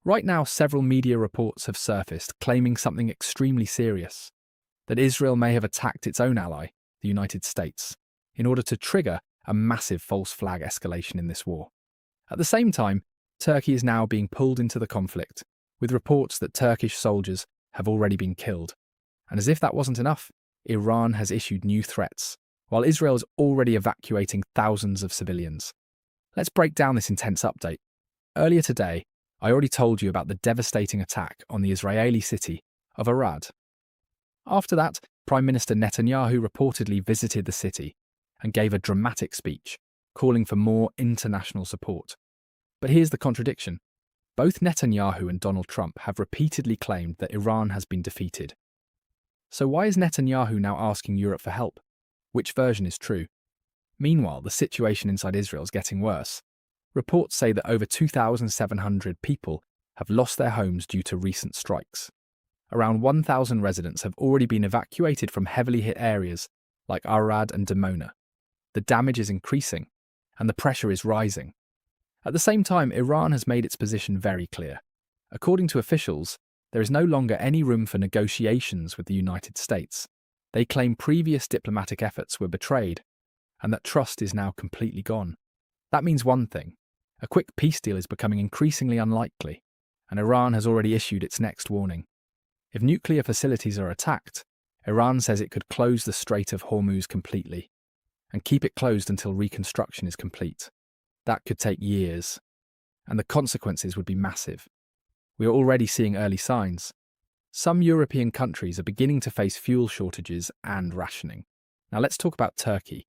Right now, several media reports have surfaced claiming something extremely serious, that Israel may have attacked its own ally, the United States, in order to trigger a massive false flag escalation in this war. At the same time, Turkey is now being pulled into the conflict, with reports that Turkish soldiers have already been killed. And as if that wasn't enough, Iran has issued new threats, while Israel is already evacuating thousands of civilians. Let's break down this intense update. Earlier today, I already told you about the devastating attack on the Israeli city of Arad. After that, Prime Minister Netanyahu reportedly visited the city and gave a dramatic speech, calling for more international support. But here's the contradiction. Both Netanyahu and Donald Trump have repeatedly claimed that Iran has been defeated. So why is Netanyahu now asking Europe for help? Which version is true? Meanwhile, the situation inside Israel is getting worse. Reports say that over 2,700 people have lost their homes due to recent strikes. Around 1,000 residents have already been evacuated from heavily hit areas like Arad and Dimona. The damage is increasing, and the pressure is rising. At the same time, Iran has made its position very clear. According to officials, there is no longer any room for negotiations with the United States. They claim previous diplomatic efforts were betrayed, and that trust is now completely gone. That means one thing. A quick peace deal is becoming increasingly unlikely, and Iran has already issued its next warning. If nuclear facilities are attacked, Iran says it could close the Strait of Hormuz completely, and keep it closed until reconstruction is complete. That could take years, and the consequences would be massive. We are already seeing early signs. Some European countries are beginning to face fuel shortages and rationing. Now let's talk about Turkey.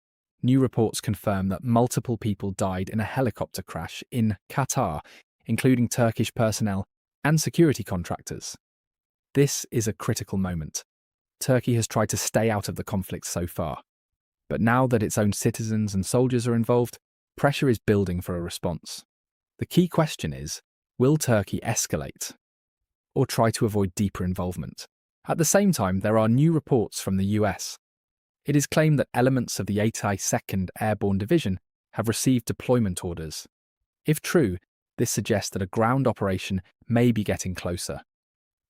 New reports confirm that multiple people died in a helicopter crash in Qatar, including Turkish personnel and security contractors. This is a critical moment. Turkey has tried to stay out of the conflict so far. But now that its own citizens and soldiers are involved, pressure is building for a response. The key question is, will Turkey escalate or try to avoid deeper involvement? At the same time, there are new reports from the US. It is claimed that elements of the 82nd Airborne Division have received deployment orders. If true, this suggests that a ground operation may be getting closer,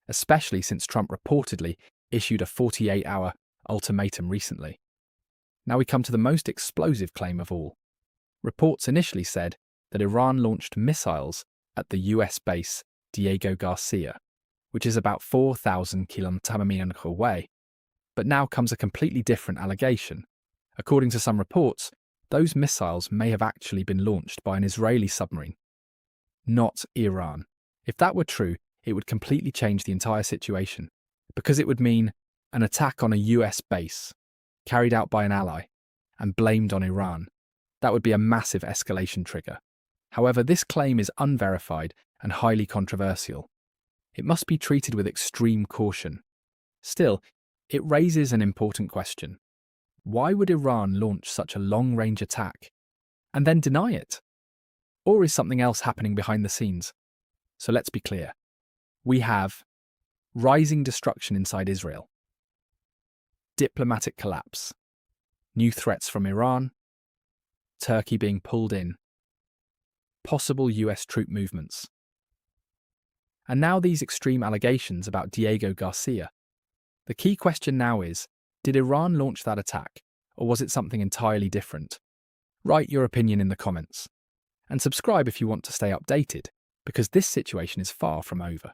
especially since Trump reportedly issued a 48-hour ultimatum recently. Now we come to the most explosive claim of all. Reports initially said that Iran launched missiles at the US base Diego Garcia, which is about 4,000 kilometers away. But now comes a completely different allegation. According to some reports, those missiles may have actually been launched by an Israeli submarine, not Iran. If that were true, it would completely change the entire situation, because it would mean an attack on a US base, carried out by an ally, and blamed on Iran. That would be a massive escalation trigger. However, this claim is unverified and highly controversial. It must be treated with extreme caution. Still, it raises an important question. Why would Iran launch such a long-range attack and then deny it? Or is something else happening behind the scenes? So let's be clear. We have rising destruction inside Israel, diplomatic collapse, new threats from Iran, Turkey being pulled in, possible US troop movements. And now these extreme allegations about Diego Garcia. The key question now is, did Iran launch that attack, or was it something entirely different? Write your opinion in the comments. And subscribe if you want to stay updated, because this situation is far from over.